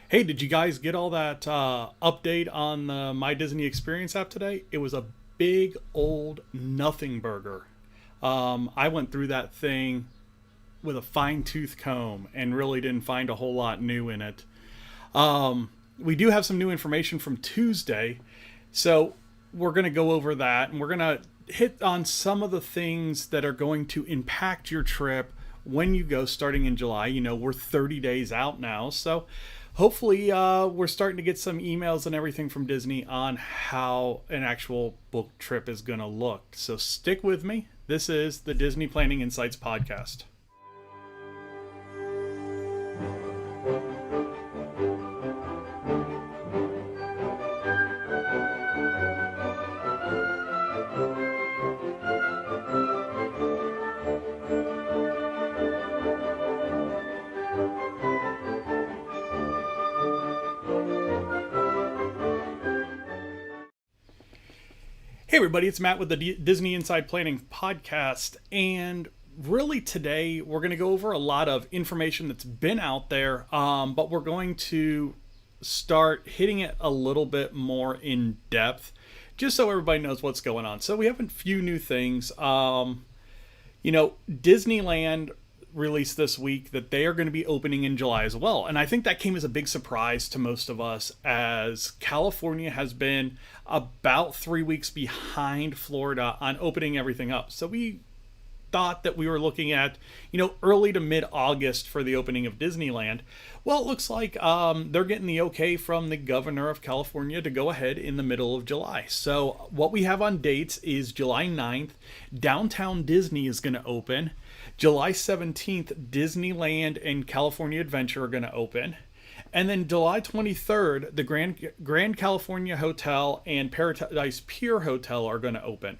Hey, did you guys get all that update on the My Disney Experience app today? It was a big old nothing burger. I went through that thing with a fine tooth comb and really didn't find a whole lot new in it. We do have some new information from Tuesday, so we're going to go over that and we're going to hit on some of the things that are going to impact your trip when you go starting in July. We're 30 days out now, so hopefully we're starting to get some emails and everything from Disney on how an actual book trip is going to look. So stick with me. This is the Disney Planning Insights podcast. Hey everybody, it's Matt with the Disney Inside Planning podcast, and really today we're going to go over a lot of information that's been out there, but we're going to start hitting it a little bit more in depth, just so everybody knows what's going on. So we have a few new things. Disneyland released this week that they are going to be opening in July as well. And I think that came as a big surprise to most of us, as California has been about 3 weeks behind Florida on opening everything up. So we thought that we were looking at, early to mid-August for the opening of Disneyland. Well, it looks like they're getting the okay from the governor of California to go ahead in the middle of July. So what we have on dates is July 9th, Downtown Disney is going to open. July 17th, Disneyland and California Adventure are going to open. And then July 23rd, the Grand California Hotel and Paradise Pier Hotel are going to open.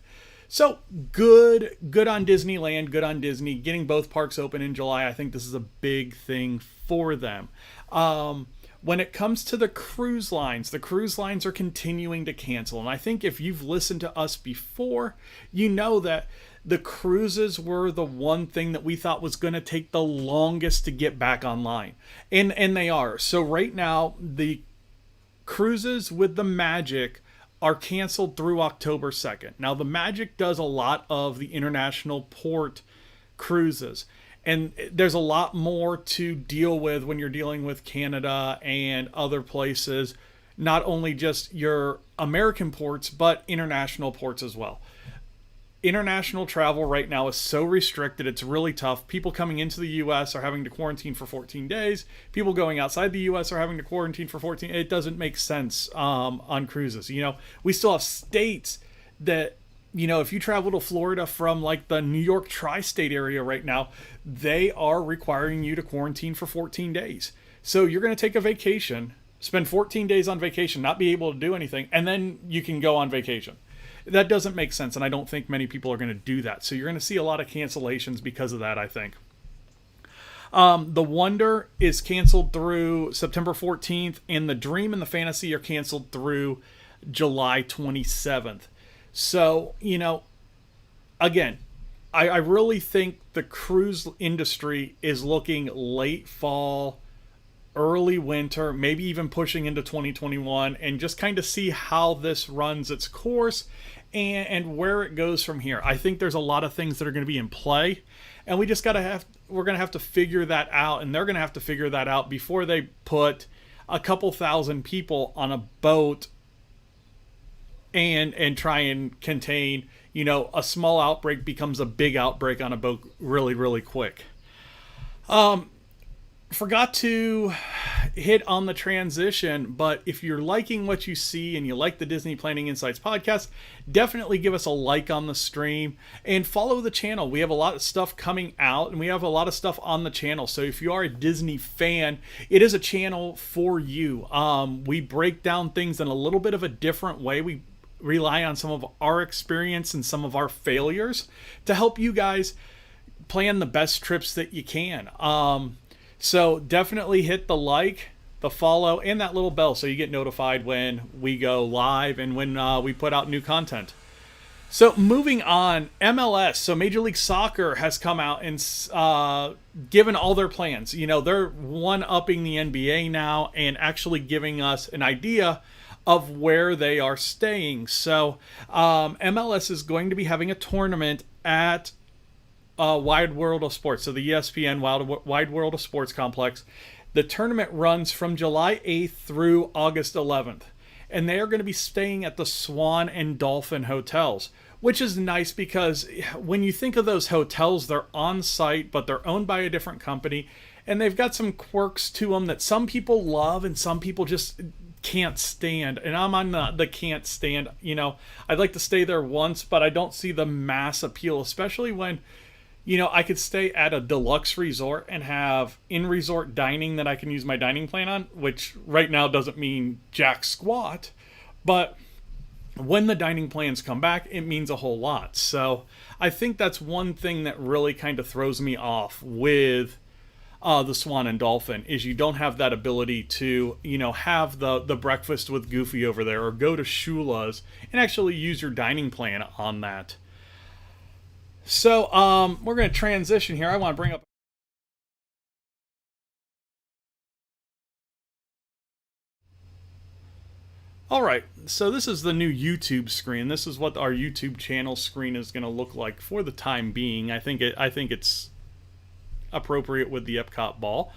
So good on Disneyland, good on Disney. Getting both parks open in July, I think this is a big thing for them. When it comes to the cruise lines are continuing to cancel. And I think if you've listened to us before, you know that the cruises were the one thing that we thought was going to take the longest to get back online. And they are. So right now, the cruises with the Magic are canceled through October 2nd. Now, the Magic does a lot of the international port cruises. And there's a lot more to deal with when you're dealing with Canada and other places. Not only just your American ports, but international ports as well. International travel right now is so restricted, it's really tough. People coming into the U.S. are having to quarantine for 14 days. People going outside the U.S. are having to quarantine for 14. It doesn't make sense on cruises. We still have states that, if you travel to Florida from like the New York tri-state area right now, they are requiring you to quarantine for 14 days. So you're going to take a vacation, spend 14 days on vacation, not be able to do anything, and then you can go on vacation. That doesn't make sense, and I don't think many people are going to do that. So you're going to see a lot of cancellations because of that, I think. The Wonder is canceled through September 14th, and the Dream and the Fantasy are canceled through July 27th. So, again, I really think the cruise industry is looking late fall, early winter, maybe even pushing into 2021, and just kind of see how this runs its course and where it goes from here. I think there's a lot of things that are going to be in play, and we're going to have to figure that out, and they're going to have to figure that out before they put a couple thousand people on a boat and try and contain, a small outbreak becomes a big outbreak on a boat really, really quick. Forgot to hit on the transition, but if you're liking what you see and you like the Disney Planning Insights podcast, definitely give us a like on the stream and follow the channel. We have a lot of stuff coming out, and we have a lot of stuff on the channel. So if you are a Disney fan, it is a channel for you. We break down things in a little bit of a different way. We rely on some of our experience and some of our failures to help you guys plan the best trips that you can. So definitely hit the like, the follow, and that little bell so you get notified when we go live and when we put out new content. So moving on, MLS, so Major League Soccer has come out and given all their plans. You know, they're one-upping the NBA now and actually giving us an idea of where they are staying. So MLS is going to be having a tournament at Wide World of Sports, so the ESPN Wide World of Sports complex. The tournament runs from July 8th through August 11th. And they are going to be staying at the Swan and Dolphin hotels, which is nice because when you think of those hotels, they're on site, but they're owned by a different company. And they've got some quirks to them that some people love and some people just can't stand. And I'm on the can't stand. You know, I'd like to stay there once, but I don't see the mass appeal, especially when, you know, I could stay at a deluxe resort and have in-resort dining that I can use my dining plan on, which right now doesn't mean jack squat, but when the dining plans come back, it means a whole lot. So I think that's one thing that really kind of throws me off with the Swan and Dolphin is you don't have that ability to, you know, have the breakfast with Goofy over there or go to Shula's and actually use your dining plan on that. So we're going to transition here. I want to bring up. All right, so this is the new YouTube screen. This is what our YouTube channel screen is going to look like for the time being. I think it's appropriate with the Epcot ball.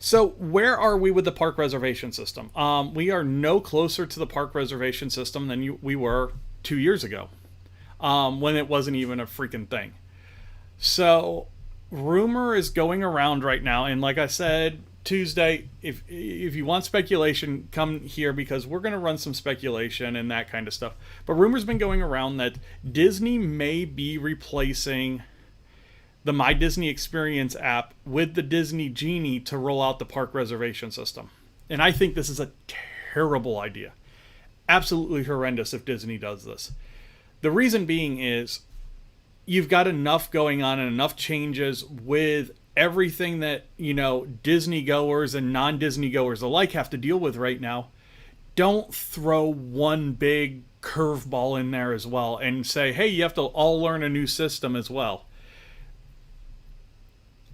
So where are we with the park reservation system? We are no closer to the park reservation system than we were 2 years ago. When it wasn't even a freaking thing. So, rumor is going around right now, and like I said, Tuesday, if you want speculation, come here because we're going to run some speculation and that kind of stuff. But rumor's been going around that Disney may be replacing the My Disney Experience app with the Disney Genie to roll out the park reservation system. And I think this is a terrible idea. Absolutely horrendous if Disney does this. The reason being is you've got enough going on and enough changes with everything that, you know, Disney goers and non-Disney goers alike have to deal with right now. Don't throw one big curveball in there as well and say, hey, you have to all learn a new system as well.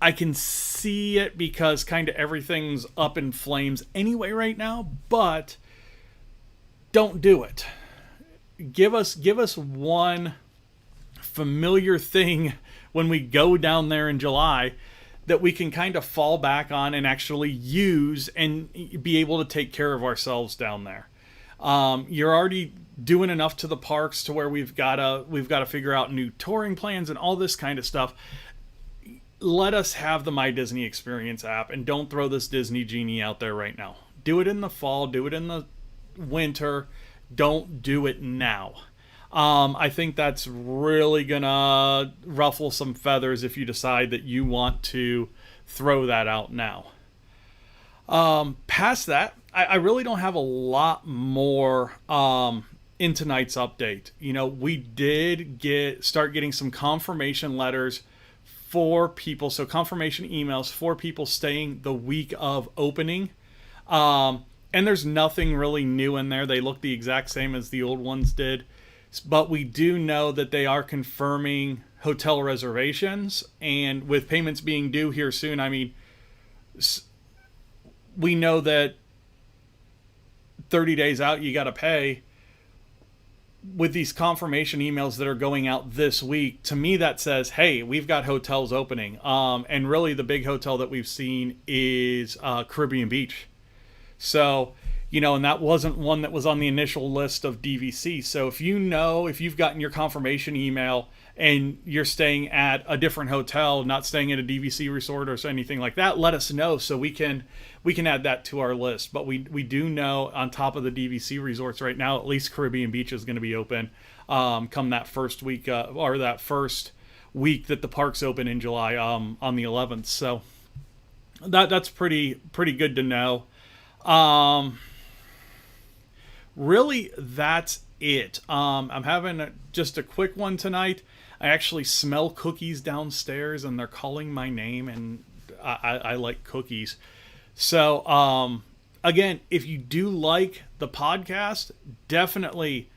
I can see it because kind of everything's up in flames anyway right now, but don't do it. Give us one familiar thing when we go down there in July that we can kind of fall back on and actually use and be able to take care of ourselves down there. You're already doing enough to the parks to where we've got to figure out new touring plans and all this kind of stuff. Let us have the My Disney Experience app and don't throw this Disney Genie out there right now. Do it in the fall, do it in the winter. Don't do it now. I think that's really gonna ruffle some feathers if you decide that you want to throw that out now. Past that, I really don't have a lot more in tonight's update. You know, we did start getting some confirmation letters for people, so confirmation emails for people staying the week of opening. And there's nothing really new in there. They look the exact same as the old ones did. But we do know that they are confirming hotel reservations. And with payments being due here soon, I mean, we know that 30 days out you got to pay. With these confirmation emails that are going out this week, to me that says, hey, we've got hotels opening. And really the big hotel that we've seen is Caribbean Beach. So, you know, and that wasn't one that was on the initial list of DVC. So if you've gotten your confirmation email and you're staying at a different hotel, not staying at a DVC resort or anything like that, let us know so we can add that to our list. But we do know on top of the DVC resorts right now, at least Caribbean Beach is going to be open come that first week or that first week that the park's open in July on the 11th. So that's pretty good to know. Really, that's it. I'm having just a quick one tonight. I actually smell cookies downstairs and they're calling my name, and I like cookies. So, again, if you do like the podcast, definitely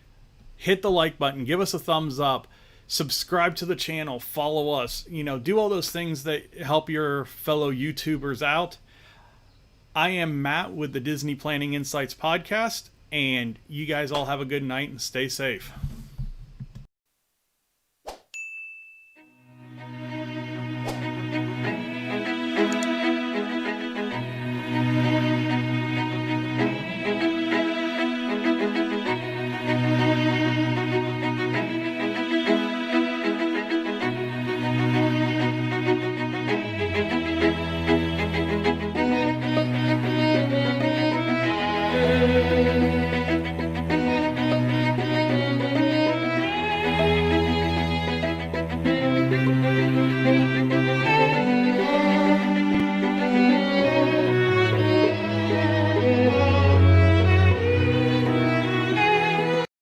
hit the like button, give us a thumbs up, subscribe to the channel, follow us, do all those things that help your fellow YouTubers out. I am Matt with the Disney Planning Insights podcast, and you guys all have a good night and stay safe.